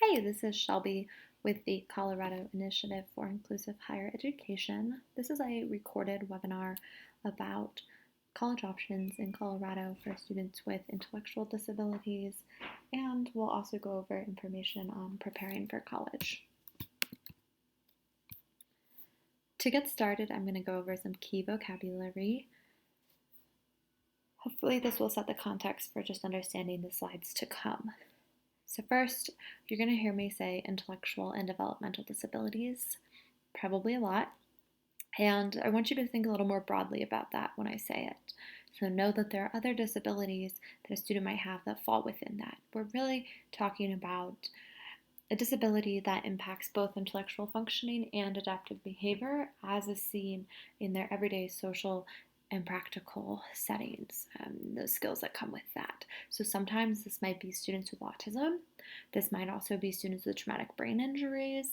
Hi, this is Shelby with the Colorado Initiative for Inclusive Higher Education. This is a recorded webinar about college options in Colorado for students with intellectual disabilities, and we'll also go over information on preparing for college. To get started, I'm going to go over some key vocabulary. Hopefully this will set the context for just understanding the slides to come. So first, you're going to hear me say intellectual and developmental disabilities, probably a lot, and I want you to think a little more broadly about that when I say it. So know that there are other disabilities that a student might have that fall within that. We're really talking about a disability that impacts both intellectual functioning and adaptive behavior as is seen in their everyday social and practical settings, those skills that come with that. So sometimes this might be students with autism. This might also be students with traumatic brain injuries.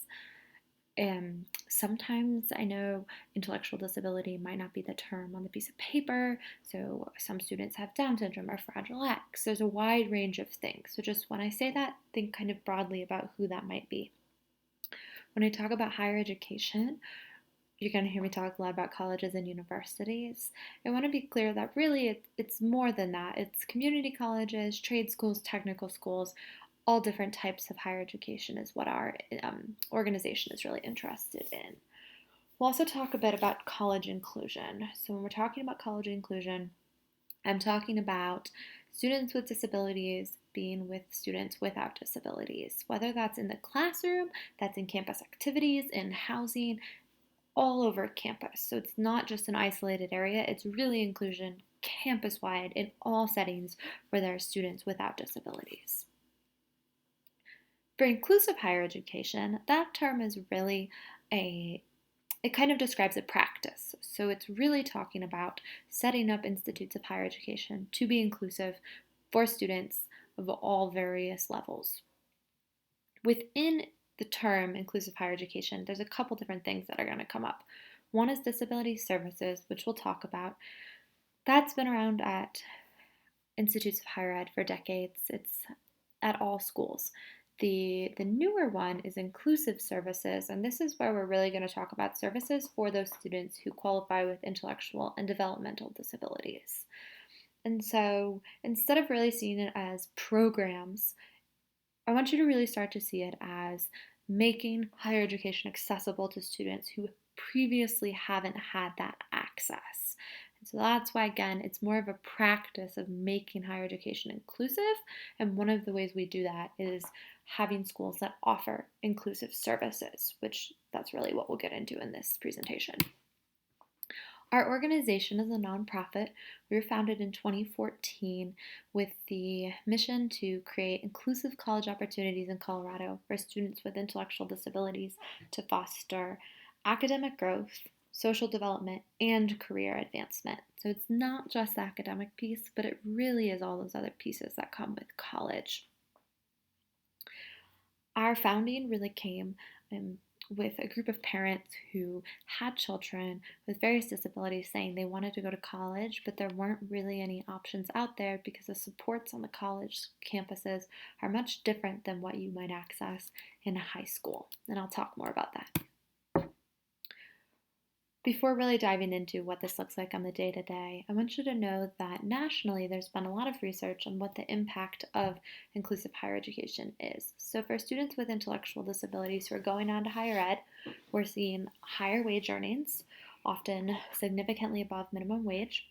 And sometimes I know intellectual disability might not be the term on the piece of paper. So some students have Down syndrome or Fragile X. There's a wide range of things. So just when I say that, think kind of broadly about who that might be. When I talk about higher education, you're going to hear me talk a lot about colleges and universities. I want to be clear that really it's more than that. It's community colleges, trade schools, technical schools, all different types of higher education is what our organization is really interested in. We'll also talk a bit about college inclusion. So when we're talking about college inclusion, I'm talking about students with disabilities being with students without disabilities, whether that's in the classroom, that's in campus activities, in housing, all over campus. So it's not just an isolated area, it's really inclusion campus-wide in all settings where there are students without disabilities. For inclusive higher education, that term is really it kind of describes a practice. So it's really talking about setting up institutes of higher education to be inclusive for students of all various levels. Within the term inclusive higher education, there's a couple different things that are going to come up. One is disability services, which we'll talk about. That's been around at institutes of higher ed for decades. It's at all schools. The newer one is inclusive services, and this is where we're really going to talk about services for those students who qualify with intellectual and developmental disabilities. And so instead of really seeing it as programs, I want you to really start to see it as making higher education accessible to students who previously haven't had that access. And so that's why, again, it's more of a practice of making higher education inclusive. And one of the ways we do that is having schools that offer inclusive services, which that's really what we'll get into in this presentation. Our organization is a nonprofit. We were founded in 2014 with the mission to create inclusive college opportunities in Colorado for students with intellectual disabilities to foster academic growth, social development, and career advancement. So it's not just the academic piece, but it really is all those other pieces that come with college. Our founding really came with a group of parents who had children with various disabilities saying they wanted to go to college, but there weren't really any options out there because the supports on the college campuses are much different than what you might access in a high school. And I'll talk more about that. Before really diving into what this looks like on the day-to-day, I want you to know that nationally there's been a lot of research on what the impact of inclusive higher education is. So for students with intellectual disabilities who are going on to higher ed, we're seeing higher wage earnings, often significantly above minimum wage.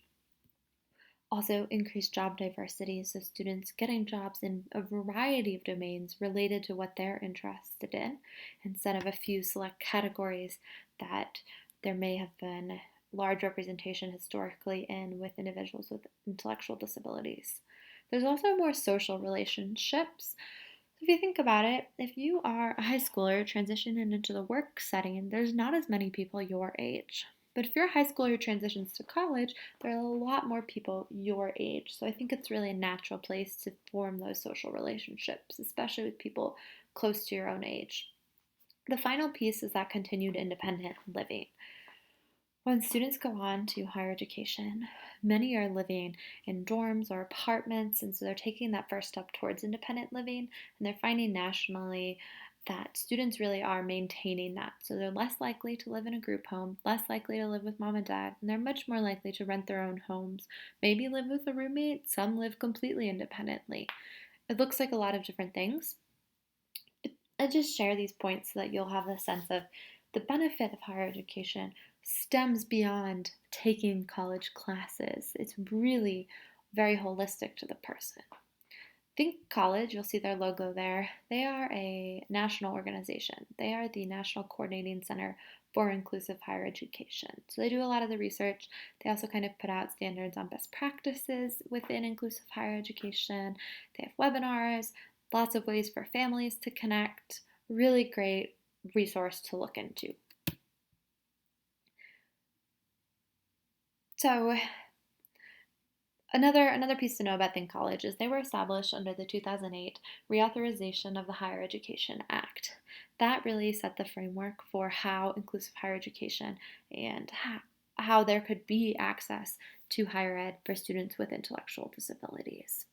Also increased job diversity, so students getting jobs in a variety of domains related to what they're interested in, instead of a few select categories that there may have been large representation historically in with individuals with intellectual disabilities. There's also more social relationships. If you think about it, if you are a high schooler transitioning into the work setting, there's not as many people your age. But if you're a high schooler who transitions to college, there are a lot more people your age. So I think it's really a natural place to form those social relationships, especially with people close to your own age. The final piece is that continued independent living. When students go on to higher education, many are living in dorms or apartments, and so they're taking that first step towards independent living, and they're finding nationally that students really are maintaining that. So they're less likely to live in a group home, less likely to live with mom and dad, and they're much more likely to rent their own homes, maybe live with a roommate, some live completely independently. It looks like a lot of different things. I just share these points so that you'll have a sense of the benefit of higher education stems beyond taking college classes. It's really very holistic to the person. Think College, you'll see their logo there. They are a national organization. They are the National Coordinating Center for Inclusive Higher Education. So they do a lot of the research. They also kind of put out standards on best practices within inclusive higher education. They have webinars, lots of ways for families to connect. Really great resource to look into. So Another piece to know about Think College is they were established under the 2008 Reauthorization of the Higher Education Act. That really set the framework for how inclusive higher education and how there could be access to higher ed for students with intellectual disabilities.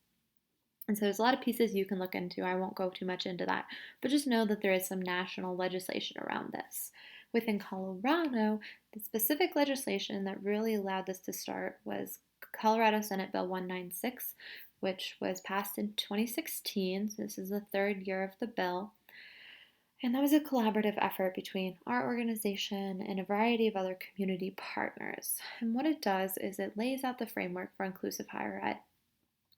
And so there's a lot of pieces you can look into. I won't go too much into that, but just know that there is some national legislation around this. Within Colorado, the specific legislation that really allowed this to start was Colorado Senate Bill 196, which was passed in 2016. So this is the third year of the bill. And that was a collaborative effort between our organization and a variety of other community partners. And what it does is it lays out the framework for inclusive higher ed.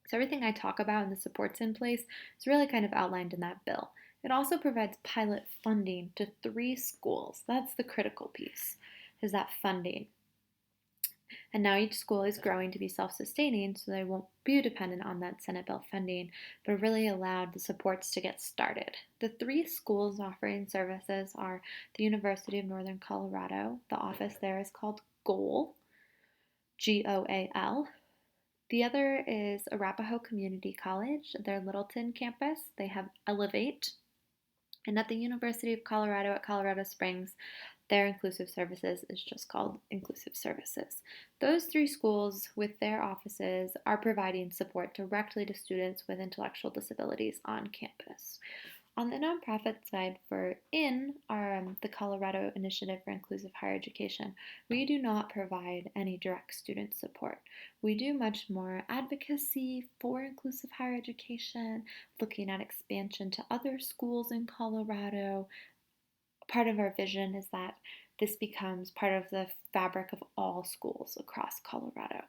So everything I talk about and the supports in place is really kind of outlined in that bill. It also provides pilot funding to 3 schools. That's the critical piece, is that funding. And now each school is growing to be self-sustaining, so they won't be dependent on that Senate bill funding, but really allowed the supports to get started. The 3 schools offering services are the University of Northern Colorado. The office there is called GOAL, GOAL. The other is Arapahoe Community College, their Littleton campus. They have Elevate. And at the University of Colorado at Colorado Springs, their inclusive services is just called Inclusive Services. Those 3 schools with their offices are providing support directly to students with intellectual disabilities on campus. On the nonprofit side for the Colorado Initiative for Inclusive Higher Education, we do not provide any direct student support. We do much more advocacy for inclusive higher education, looking at expansion to other schools in Colorado. Part of our vision is that this becomes part of the fabric of all schools across Colorado.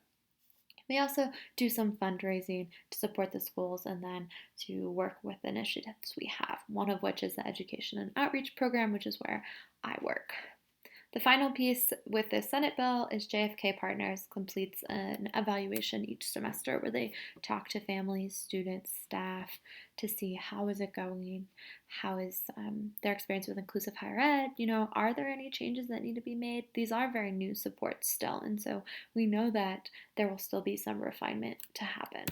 We also do some fundraising to support the schools and then to work with initiatives we have, one of which is the Education and Outreach Program, which is where I work. The final piece with the Senate bill is JFK Partners completes an evaluation each semester where they talk to families, students, staff to see how is it going, how is their experience with inclusive higher ed, are there any changes that need to be made? These are very new supports still, and so we know that there will still be some refinement to happen.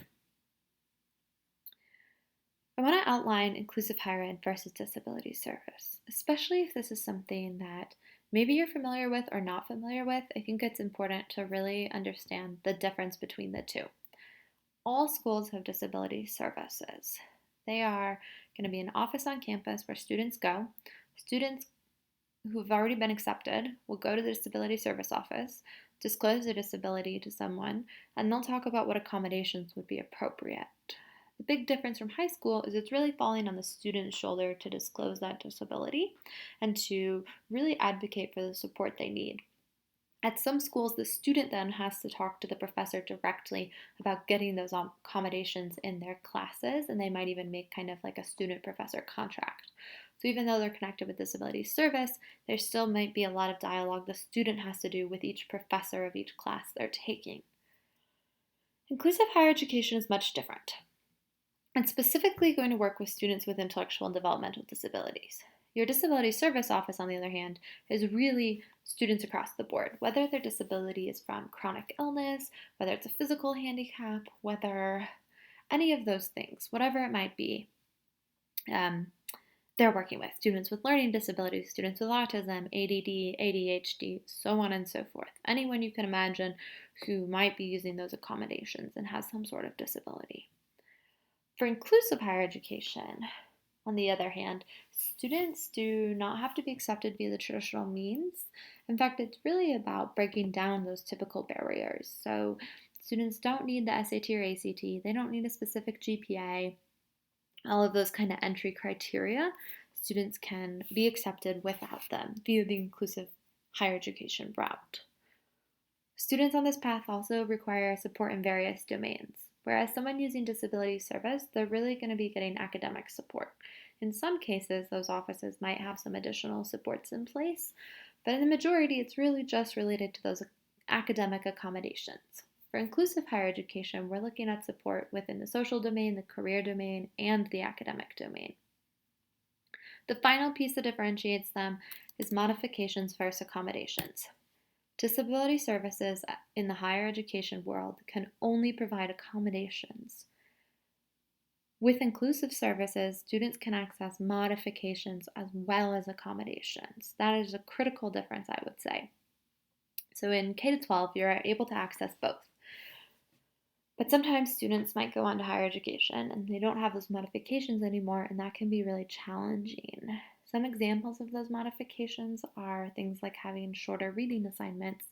I want to outline inclusive higher ed versus disability service, especially if this is something that maybe you're familiar with or not familiar with. I think it's important to really understand the difference between the two. All schools have disability services. They are going to be an office on campus where students go. Students who have already been accepted will go to the disability service office, disclose their disability to someone, and they'll talk about what accommodations would be appropriate. The big difference from high school is it's really falling on the student's shoulder to disclose that disability and to really advocate for the support they need. At some schools, the student then has to talk to the professor directly about getting those accommodations in their classes, and they might even make kind of like a student-professor contract. So even though they're connected with disability service, there still might be a lot of dialogue the student has to do with each professor of each class they're taking. Inclusive higher education is much different, and specifically going to work with students with intellectual and developmental disabilities. Your disability service office, on the other hand, is really students across the board, whether their disability is from chronic illness, whether it's a physical handicap, whether any of those things, whatever it might be. they're working with students with learning disabilities, students with autism, ADD, ADHD, so on and so forth. Anyone you can imagine who might be using those accommodations and has some sort of disability. For inclusive higher education, on the other hand, students do not have to be accepted via the traditional means. In fact, it's really about breaking down those typical barriers. So students don't need the SAT or ACT, they don't need a specific GPA, all of those kind of entry criteria. Students can be accepted without them via the inclusive higher education route. Students on this path also require support in various domains. Whereas someone using disability service, they're really going to be getting academic support. In some cases, those offices might have some additional supports in place, but in the majority, it's really just related to those academic accommodations. For inclusive higher education, we're looking at support within the social domain, the career domain, and the academic domain. The final piece that differentiates them is modifications versus accommodations. Disability services in the higher education world can only provide accommodations. With inclusive services, students can access modifications as well as accommodations. That is a critical difference, I would say. So in K-12, you're able to access both. But sometimes students might go on to higher education and they don't have those modifications anymore, and that can be really challenging. Some examples of those modifications are things like having shorter reading assignments,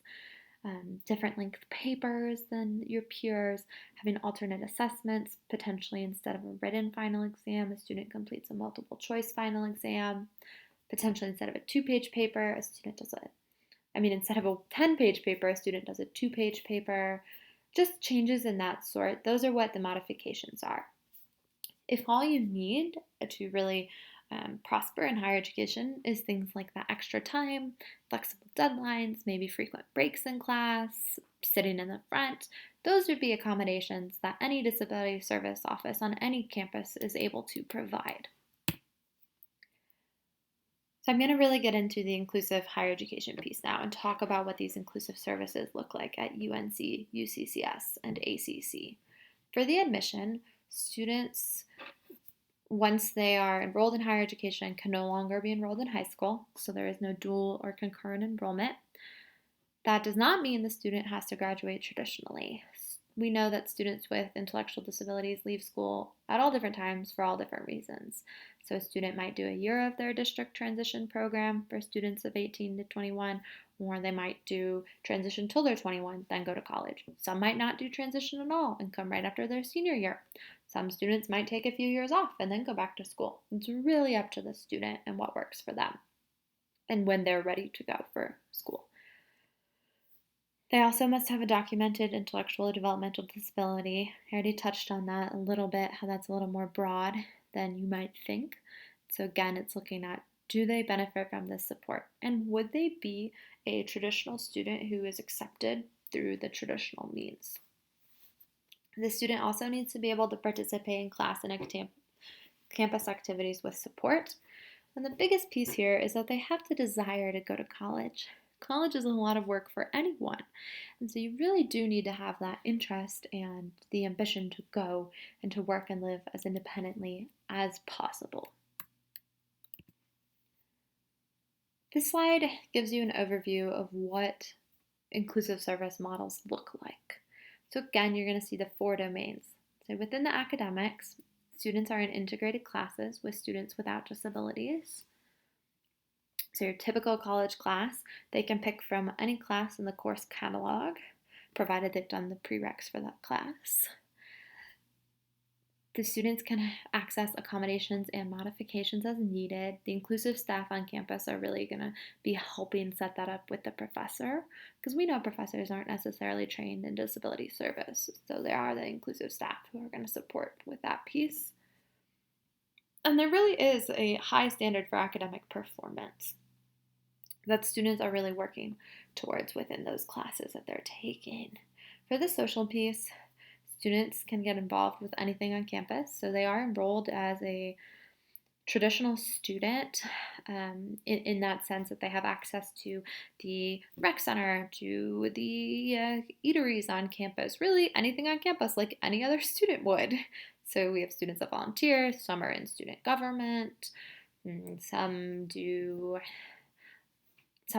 different length papers than your peers, having alternate assessments, potentially instead of a written final exam, a student completes a multiple choice final exam, potentially instead of a 2-page paper, instead of a 10-page paper, a student does a 2-page paper, just changes in that sort. Those are what the modifications are. If all you need to really prosper in higher education is things like that extra time, flexible deadlines, maybe frequent breaks in class, sitting in the front, those would be accommodations that any disability service office on any campus is able to provide. So I'm going to really get into the inclusive higher education piece now and talk about what these inclusive services look like at UNC, UCCS, and ACC. For the admission, students, once they are enrolled in higher education, can no longer be enrolled in high school, so there is no dual or concurrent enrollment. That does not mean the student has to graduate traditionally. We know that students with intellectual disabilities leave school at all different times for all different reasons. So a student might do a year of their district transition program for students of 18 to 21, or they might do transition till they're 21, then go to college. Some might not do transition at all and come right after their senior year. Some students might take a few years off and then go back to school. It's really up to the student and what works for them and when they're ready to go for school. They also must have a documented intellectual or developmental disability. I already touched on that a little bit, how that's a little more broad than you might think. So again, it's looking at, do they benefit from this support? And would they be a traditional student who is accepted through the traditional means? The student also needs to be able to participate in class and campus activities with support. And the biggest piece here is that they have the desire to go to college. College is a lot of work for anyone, and so you really do need to have that interest and the ambition to go and to work and live as independently as possible. This slide gives you an overview of what inclusive service models look like. So again, you're going to see the 4 domains. So within the academics, students are in integrated classes with students without disabilities. So your typical college class, they can pick from any class in the course catalog, provided they've done the prereqs for that class. The students can access accommodations and modifications as needed. The inclusive staff on campus are really going to be helping set that up with the professor, because we know professors aren't necessarily trained in disability service. So there are the inclusive staff who are going to support with that piece. And there really is a high standard for academic performance that students are really working towards within those classes that they're taking. For the social piece, students can get involved with anything on campus, so they are enrolled as a traditional student in that sense that they have access to the rec center, to the eateries on campus, really anything on campus like any other student would. So we have students that volunteer, some are in student government, Some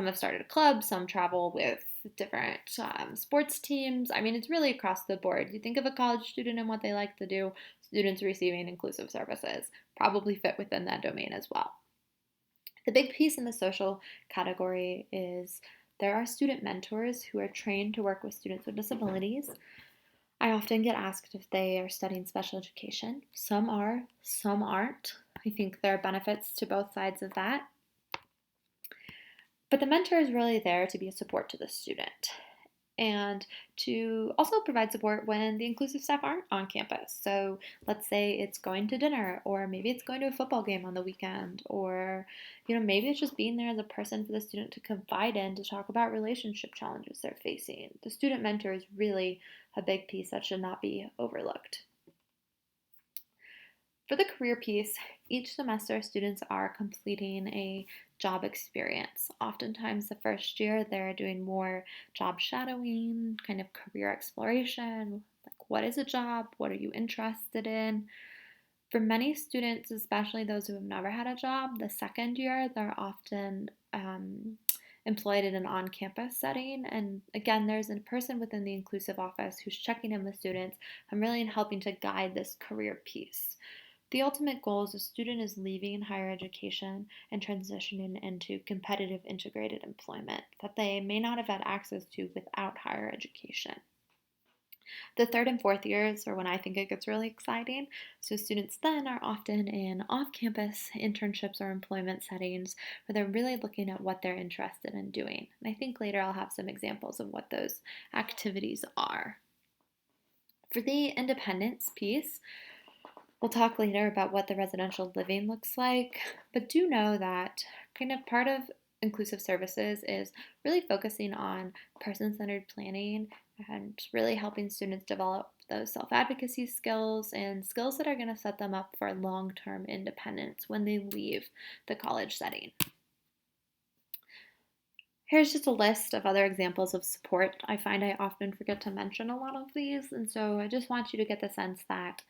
have started a club, some travel with different sports teams. I mean, it's really across the board. You think of a college student and what they like to do, students receiving inclusive services probably fit within that domain as well. The big piece in the social category is there are student mentors who are trained to work with students with disabilities. I often get asked if they are studying special education. Some are, some aren't. I think there are benefits to both sides of that. But the mentor is really there to be a support to the student and to also provide support when the inclusive staff aren't on campus. So let's say it's going to dinner, or maybe it's going to a football game on the weekend, or maybe it's just being there as a person for the student to confide in to talk about relationship challenges they're facing. The student mentor is really a big piece that should not be overlooked. For the career piece, each semester students are completing a job experience. Oftentimes the first year they're doing more job shadowing, kind of career exploration, like what is a job, what are you interested in. For many students, especially those who have never had a job, the second year they're often employed in an on-campus setting. And again, there's a person within the inclusive office who's checking in with students and really helping to guide this career piece. The ultimate goal is a student is leaving higher education and transitioning into competitive integrated employment that they may not have had access to without higher education. The third and fourth years are when I think it gets really exciting. So students then are often in off-campus internships or employment settings where they're really looking at what they're interested in doing. And I think later I'll have some examples of what those activities are. For the independence piece, we'll talk later about what the residential living looks like, but do know that kind of part of inclusive services is really focusing on person-centered planning and really helping students develop those self-advocacy skills and skills that are going to set them up for long-term independence when they leave the college setting. Here's just a list of other examples of support. I find I often forget to mention a lot of these, and so I just want you to get the sense that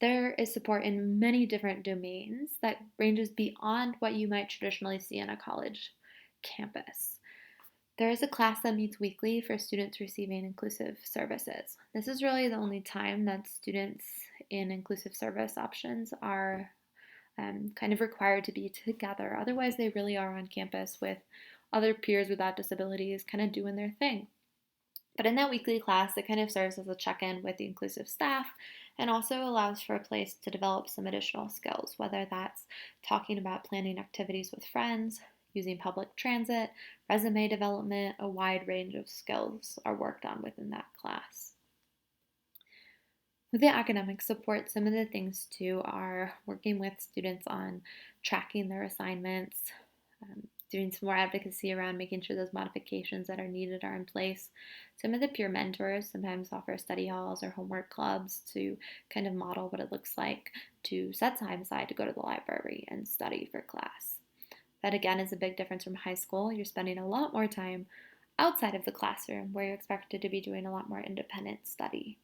there is support in many different domains that ranges beyond what you might traditionally see on a college campus. There is a class that meets weekly for students receiving inclusive services. This is really the only time that students in inclusive service options are kind of required to be together. Otherwise, they really are on campus with other peers without disabilities kind of doing their thing. But in that weekly class, it kind of serves as a check-in with the inclusive staff and also allows for a place to develop some additional skills, whether that's talking about planning activities with friends, using public transit, resume development. A wide range of skills are worked on within that class. With the academic support, some of the things too are working with students on tracking their assignments, doing some more advocacy around making sure those modifications that are needed are in place. Some of the peer mentors sometimes offer study halls or homework clubs to kind of model what it looks like to set time aside to go to the library and study for class. That again is a big difference from high school. You're spending a lot more time outside of the classroom where you're expected to be doing a lot more independent study.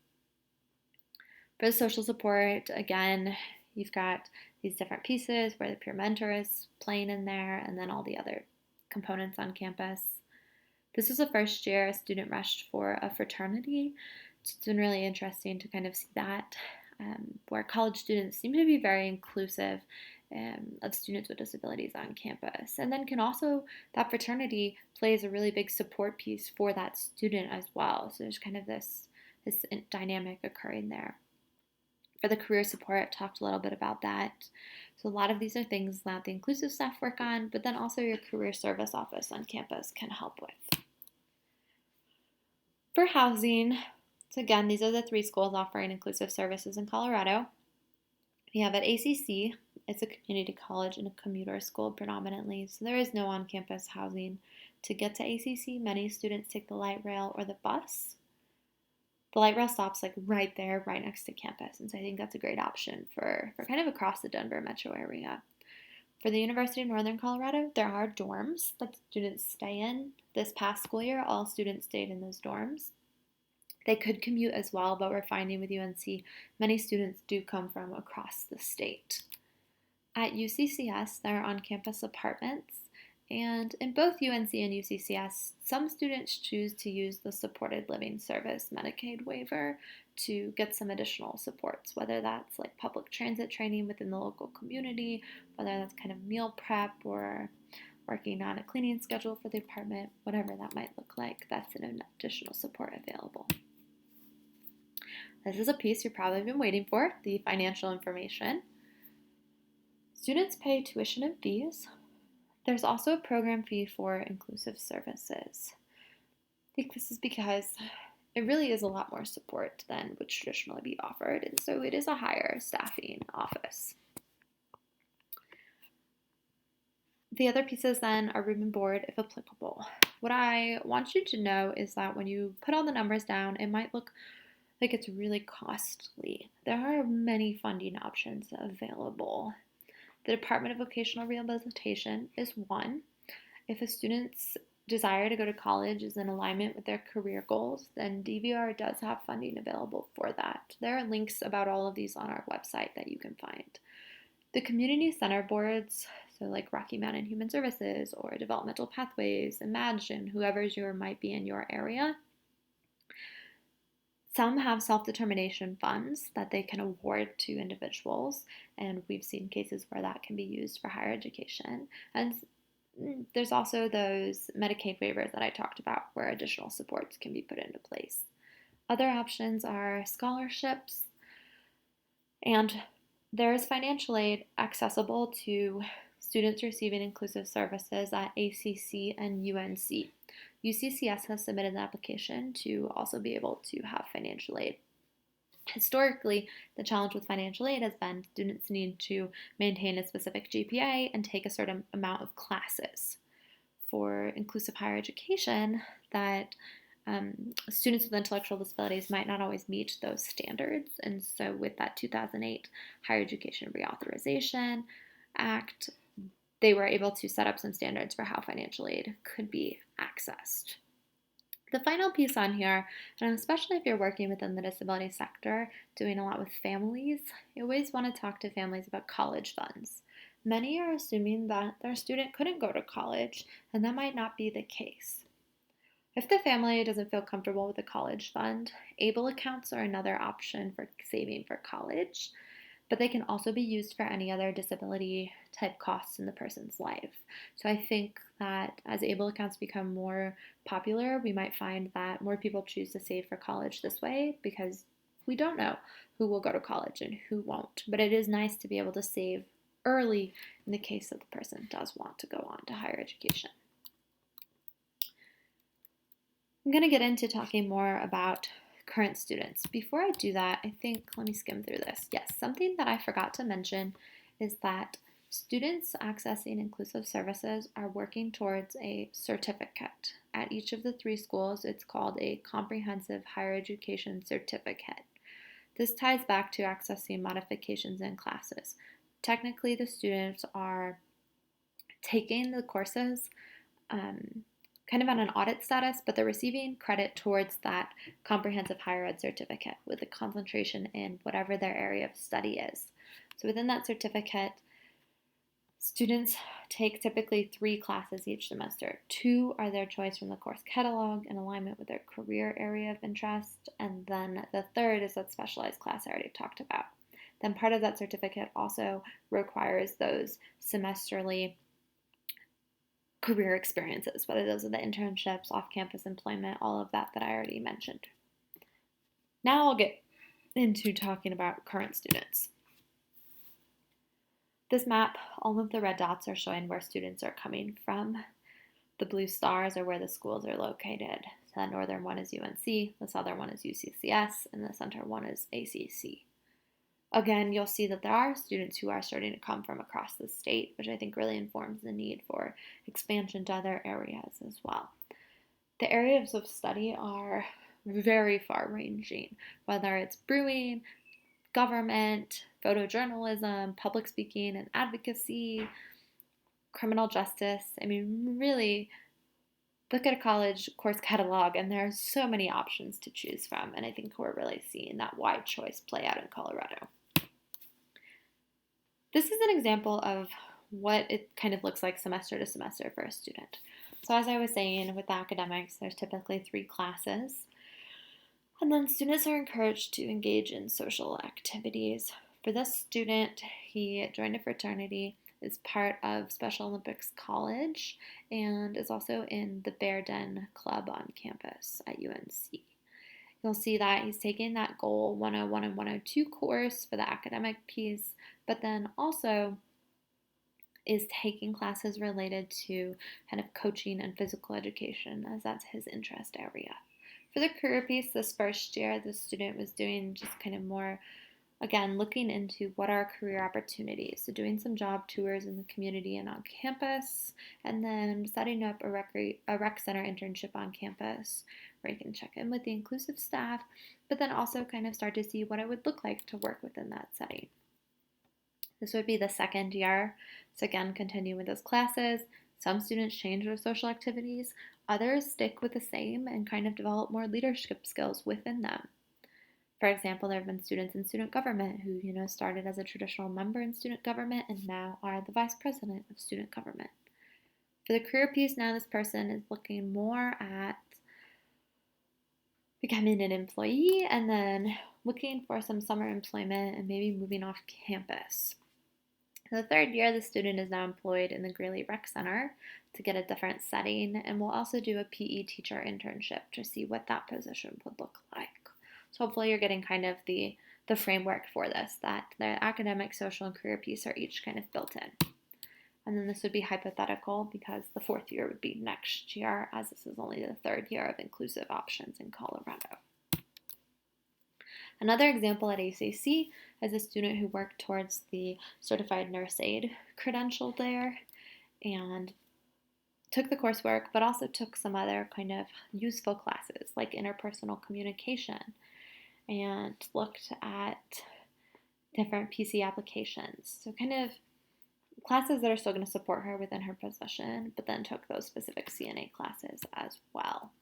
For the social support, again, you've got these different pieces where the peer mentor is playing in there and then all the other components on campus. This is the first year a student rushed for a fraternity. It's been really interesting to kind of see that, where college students seem to be very inclusive of students with disabilities on campus. And then that fraternity plays a really big support piece for that student as well. So there's kind of this dynamic occurring there. For the career support, I talked a little bit about that. So a lot of these are things that the inclusive staff work on, but then also your career service office on campus can help with. For housing, so again, these are the 3 schools offering inclusive services in Colorado. We have at ACC, it's a community college and a commuter school predominantly, so there is no on-campus housing. To get to ACC, many students take the light rail or the bus. The light rail stops like right there, right next to campus, and so I think that's a great option for kind of across the Denver metro area. For the University of Northern Colorado, there are dorms that students stay in. This past school year, all students stayed in those dorms. They could commute as well, but we're finding with UNC, many students do come from across the state. At UCCS, there are on-campus apartments, and in both UNC and UCCS, some students choose to use the supported living service Medicaid waiver to get some additional supports, whether that's like public transit training within the local community, whether that's kind of meal prep or working on a cleaning schedule for the apartment, whatever that might look like, that's an additional support available. This is a piece you've probably been waiting for, the financial information. Students pay tuition and fees. There's also a program fee for inclusive services. I think this is because it really is a lot more support than would traditionally be offered, and so it is a higher staffing office. The other pieces then are room and board if applicable. What I want you to know is that when you put all the numbers down, it might look like it's really costly. There are many funding options available. The Department of Vocational Rehabilitation is one. If a student's desire to go to college is in alignment with their career goals, then DVR does have funding available for that. There are links about all of these on our website that you can find. The community center boards, so like Rocky Mountain Human Services or Developmental Pathways, Imagine, whoever's might be in your area, some have self-determination funds that they can award to individuals, and we've seen cases where that can be used for higher education. And there's also those Medicaid waivers that I talked about where additional supports can be put into place. Other options are scholarships, and there is financial aid accessible to students receiving inclusive services at ACC and UNC. UCCS has submitted an application to also be able to have financial aid. Historically, the challenge with financial aid has been students need to maintain a specific GPA and take a certain amount of classes. For inclusive higher education, that students with intellectual disabilities might not always meet those standards. And so with that 2008 Higher Education Reauthorization Act, they were able to set up some standards for how financial aid could be accessed. The final piece on here, and especially if you're working within the disability sector, doing a lot with families, you always want to talk to families about college funds. Many are assuming that their student couldn't go to college, and that might not be the case. If the family doesn't feel comfortable with a college fund, ABLE accounts are another option for saving for college, but they can also be used for any other disability type costs in the person's life. So I think that as ABLE accounts become more popular, we might find that more people choose to save for college this way because we don't know who will go to college and who won't. But it is nice to be able to save early in the case that the person does want to go on to higher education. I'm going to get into talking more about current students. Before I do that, let me skim through this. Yes, something that I forgot to mention is that students accessing inclusive services are working towards a certificate. At each of the 3 schools, it's called a comprehensive higher education certificate. This ties back to accessing modifications in classes. Technically, the students are taking the courses kind of on an audit status, but they're receiving credit towards that comprehensive higher ed certificate with a concentration in whatever their area of study is. So within that certificate, students take typically 3 classes each semester. 2 are their choice from the course catalog in alignment with their career area of interest, and then the 3rd is that specialized class I already talked about. Then part of that certificate also requires those semesterly career experiences, whether those are the internships, off-campus employment, all of that I already mentioned. Now I'll get into talking about current students. This map, all of the red dots are showing where students are coming from. The blue stars are where the schools are located. So the northern one is UNC, the southern one is UCCS, and the center one is ACC. Again, you'll see that there are students who are starting to come from across the state, which I think really informs the need for expansion to other areas as well. The areas of study are very far-ranging, whether it's brewing, government, photojournalism, public speaking and advocacy, criminal justice. I mean, really, look at a college course catalog, and there are so many options to choose from, and I think we're really seeing that wide choice play out in Colorado. This is an example of what it kind of looks like semester to semester for a student. So as I was saying, with academics, there's typically 3 classes. And then students are encouraged to engage in social activities. For this student, he joined a fraternity, is part of Special Olympics College, and is also in the Bear Den Club on campus at UNC. You'll see that he's taking that Goal 101 and 102 course for the academic piece, but then also is taking classes related to kind of coaching and physical education, as that's his interest area. For the career piece, this first year, the student was doing just kind of more, again, looking into what are career opportunities. So doing some job tours in the community and on campus, and then setting up a rec center internship on campus where you can check in with the inclusive staff, but then also kind of start to see what it would look like to work within that setting. This would be the second year. So again, continue with those classes. Some students change their social activities. Others stick with the same and kind of develop more leadership skills within them. For example, there have been students in student government who, started as a traditional member in student government and now are the vice president of student government. For the career piece, now this person is looking more at becoming an employee and then looking for some summer employment and maybe moving off campus. The third year, the student is now employed in the Greeley Rec Center to get a different setting, and we'll also do a PE teacher internship to see what that position would look like. So hopefully you're getting kind of the framework for this, that the academic, social, and career piece are each kind of built in. And then this would be hypothetical because the fourth year would be next year, as this is only the third year of inclusive options in Colorado. Another example at ACC is a student who worked towards the certified nurse aide credential there and took the coursework, but also took some other kind of useful classes like interpersonal communication and looked at different PC applications. So kind of classes that are still going to support her within her position, but then took those specific CNA classes as well.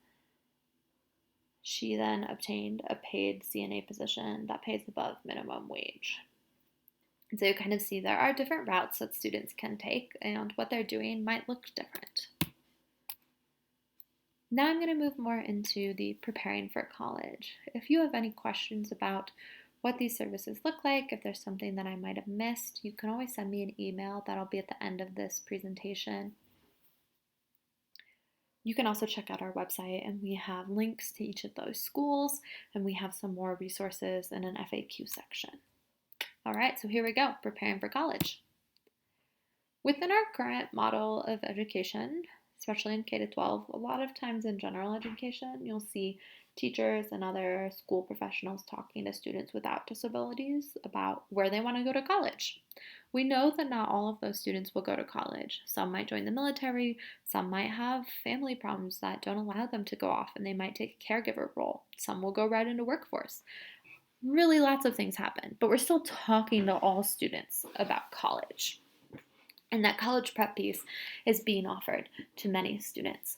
She then obtained a paid CNA position that pays above minimum wage. And so you kind of see there are different routes that students can take, and what they're doing might look different. Now I'm going to move more into the preparing for college. If you have any questions about what these services look like, if there's something that I might have missed, you can always send me an email. That'll be at the end of this presentation. You can also check out our website, and we have links to each of those schools, and we have some more resources in an FAQ section. All right, so here we go, preparing for college. Within our current model of education, especially in K-12, a lot of times in general education, you'll see teachers and other school professionals talking to students without disabilities about where they want to go to college. We know that not all of those students will go to college. Some might join the military, some might have family problems that don't allow them to go off, and they might take a caregiver role. Some will go right into workforce. Really lots of things happen, but we're still talking to all students about college. And that college prep piece is being offered to many students.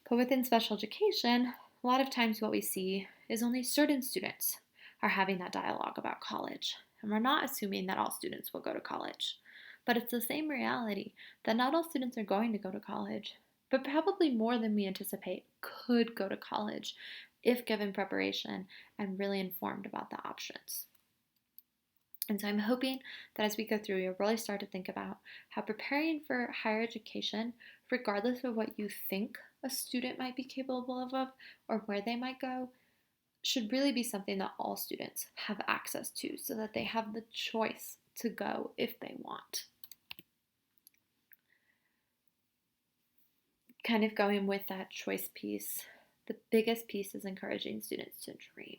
But within special education, a lot of times what we see is only certain students are having that dialogue about college. And we're not assuming that all students will go to college. But it's the same reality that not all students are going to go to college, but probably more than we anticipate could go to college if given preparation and really informed about the options. And so I'm hoping that as we go through, you'll really start to think about how preparing for higher education, regardless of what you think a student might be capable of or where they might go, should really be something that all students have access to so that they have the choice to go if they want. Kind of going with that choice piece, the biggest piece is encouraging students to dream.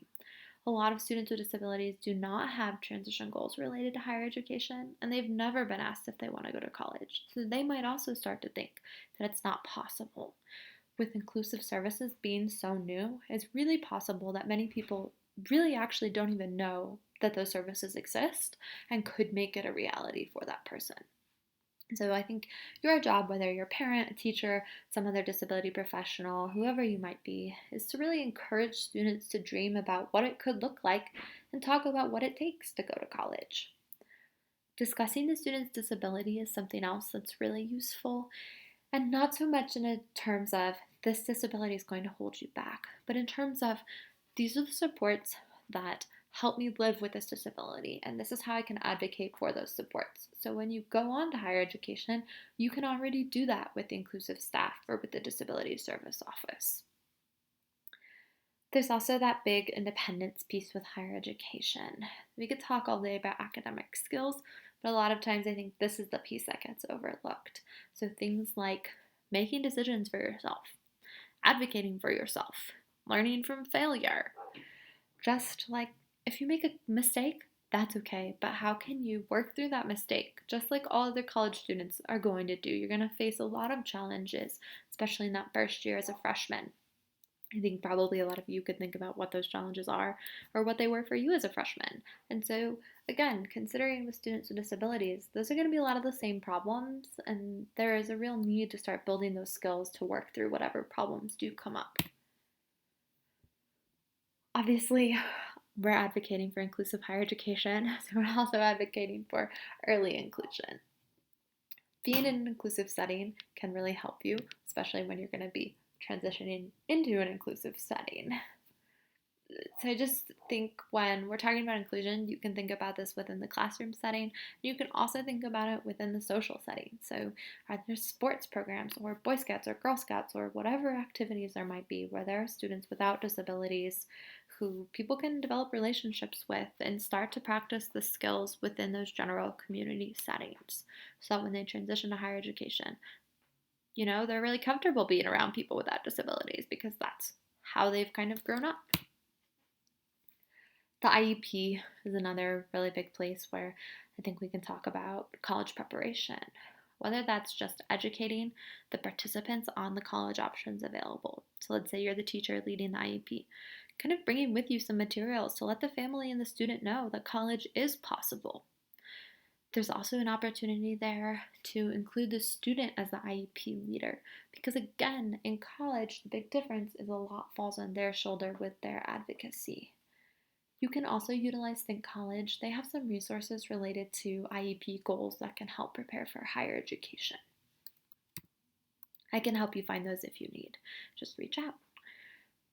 A lot of students with disabilities do not have transition goals related to higher education, and they've never been asked if they want to go to college. So they might also start to think that it's not possible. With inclusive services being so new, it's really possible that many people really actually don't even know that those services exist and could make it a reality for that person. So I think your job, whether you're a parent, a teacher, some other disability professional, whoever you might be, is to really encourage students to dream about what it could look like and talk about what it takes to go to college. Discussing the student's disability is something else that's really useful, and not so much in terms of this disability is going to hold you back, but in terms of these are the supports that help me live with this disability, and this is how I can advocate for those supports. So when you go on to higher education, you can already do that with the inclusive staff or with the disability service office. There's also that big independence piece with higher education. We could talk all day about academic skills, but a lot of times I think this is the piece that gets overlooked. So things like making decisions for yourself, advocating for yourself, learning from failure. Just like if you make a mistake, that's okay, but how can you work through that mistake? Just like all other college students are going to do, you're going to face a lot of challenges, especially in that first year as a freshman. I think probably a lot of you could think about what those challenges are or what they were for you as a freshman. And so, again, considering with students with disabilities, those are going to be a lot of the same problems, and there is a real need to start building those skills to work through whatever problems do come up. Obviously, we're advocating for inclusive higher education, so we're also advocating for early inclusion. Being in an inclusive setting can really help you, especially when you're going to be transitioning into an inclusive setting. So I just think when we're talking about inclusion, you can think about this within the classroom setting. You can also think about it within the social setting. So are there sports programs or Boy Scouts or Girl Scouts or whatever activities there might be where there are students without disabilities who people can develop relationships with and start to practice the skills within those general community settings so that when they transition to higher education, they're really comfortable being around people without disabilities because that's how they've kind of grown up. The IEP is another really big place where I think we can talk about college preparation, whether that's just educating the participants on the college options available. So let's say you're the teacher leading the IEP, kind of bringing with you some materials to let the family and the student know that college is possible. There's also an opportunity there to include the student as the IEP leader because, again, in college, the big difference is a lot falls on their shoulder with their advocacy. You can also utilize Think College. They have some resources related to IEP goals that can help prepare for higher education. I can help you find those if you need. Just reach out.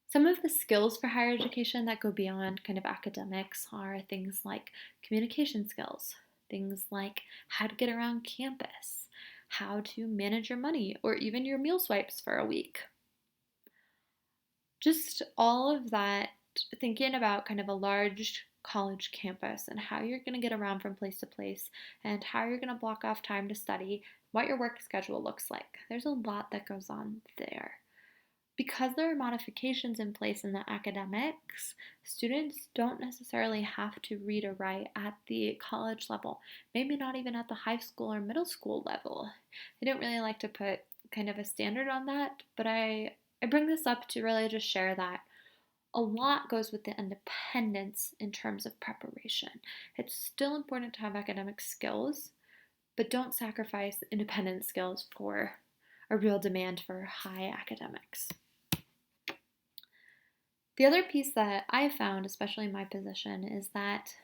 Some of the skills for higher education that go beyond kind of academics are things like communication skills, things like how to get around campus, how to manage your money, or even your meal swipes for a week. Just all of that, thinking about kind of a large college campus and how you're going to get around from place to place and how you're going to block off time to study, what your work schedule looks like. There's a lot that goes on there. Because there are modifications in place in the academics, students don't necessarily have to read or write at the college level, maybe not even at the high school or middle school level. I don't really like to put kind of a standard on that, but I bring this up to really just share that a lot goes with the independence in terms of preparation. It's still important to have academic skills, but don't sacrifice independent skills for a real demand for high academics. The other piece that I found, especially in my position, is that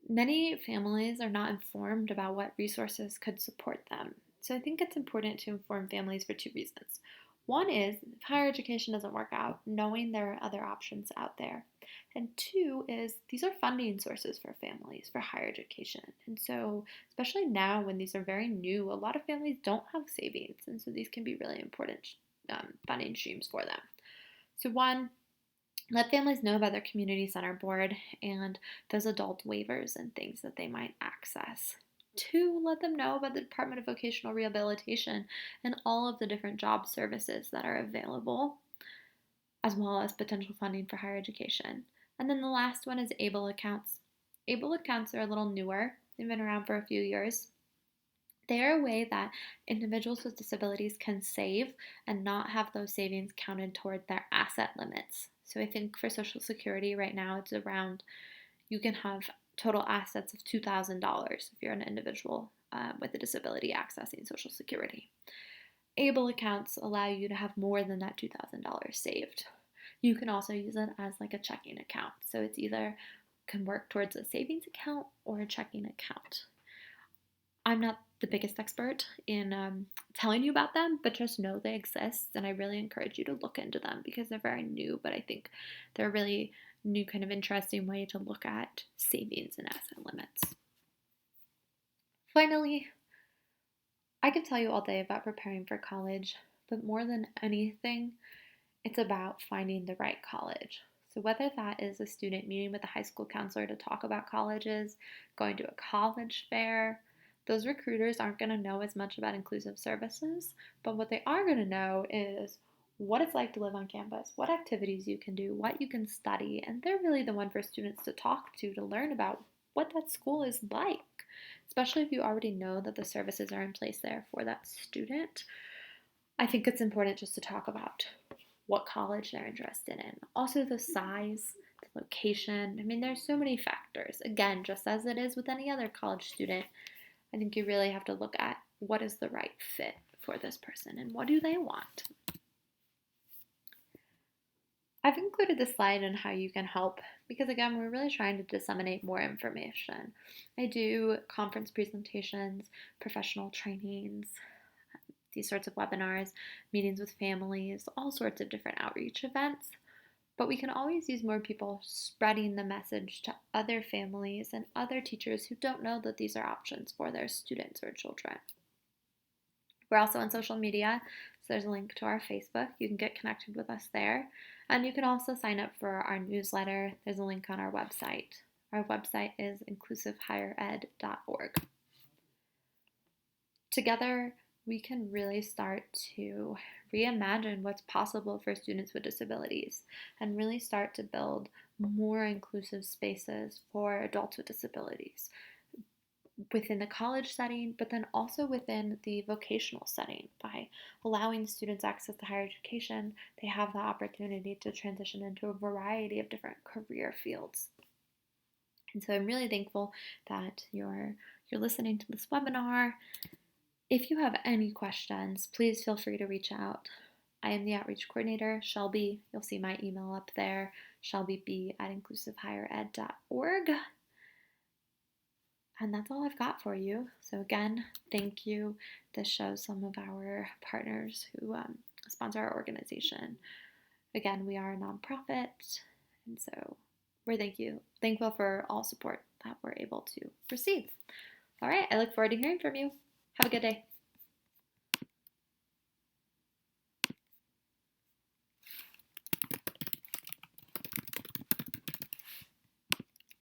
many families are not informed about what resources could support them. So I think it's important to inform families for two reasons. One is, if higher education doesn't work out, knowing there are other options out there. And two is, these are funding sources for families for higher education. And so, especially now when these are very new, a lot of families don't have savings. And so these can be really important funding streams for them. So one, let families know about their community center board and those adult waivers and things that they might access. Two, let them know about the Department of Vocational Rehabilitation and all of the different job services that are available, as well as potential funding for higher education. And then the last one is ABLE accounts. ABLE accounts are a little newer. They've been around for a few years. They are a way that individuals with disabilities can save and not have those savings counted toward their asset limits. So I think for Social Security right now, it's around, you can have total assets of $2,000 if you're an individual with a disability accessing Social Security. ABLE accounts allow you to have more than that $2,000 saved. You can also use it as like a checking account. So it's either can work towards a savings account or a checking account. I'm not the biggest expert in telling you about them, but just know they exist. And I really encourage you to look into them because they're very new, but I think they're a really new kind of interesting way to look at savings and asset limits. Finally, I can tell you all day about preparing for college, but more than anything, it's about finding the right college. So, whether that is a student meeting with a high school counselor to talk about colleges, going to a college fair, those recruiters aren't going to know as much about inclusive services, but what they are going to know is what it's like to live on campus, what activities you can do, what you can study, and they're really the one for students to talk to learn about what that school is like, especially if you already know that the services are in place there for that student. I think it's important just to talk about what college they're interested in. Also, the size, the location. I mean, there's so many factors. Again, just as it is with any other college student, I think you really have to look at what is the right fit for this person and what do they want. I've included this slide on how you can help because, again, we're really trying to disseminate more information. I do conference presentations, professional trainings, these sorts of webinars, meetings with families, all sorts of different outreach events. But we can always use more people spreading the message to other families and other teachers who don't know that these are options for their students or children. We're also on social media, so there's a link to our Facebook. You can get connected with us there. And you can also sign up for our newsletter. There's a link on our website. Our website is inclusivehighered.org. Together, we can really start to reimagine what's possible for students with disabilities and really start to build more inclusive spaces for adults with disabilities within the college setting, but then also within the vocational setting. By allowing students access to higher education, they have the opportunity to transition into a variety of different career fields. And so I'm really thankful that you're listening to this webinar. If you have any questions, please feel free to reach out. I am the outreach coordinator, Shelby. You'll see my email up there, shelbyb@inclusivehighered.org. And that's all I've got for you. So again, thank you. This shows some of our partners who sponsor our organization. Again, we are a nonprofit, and so we're thankful for all support that we're able to receive. All right, I look forward to hearing from you. Have a good day.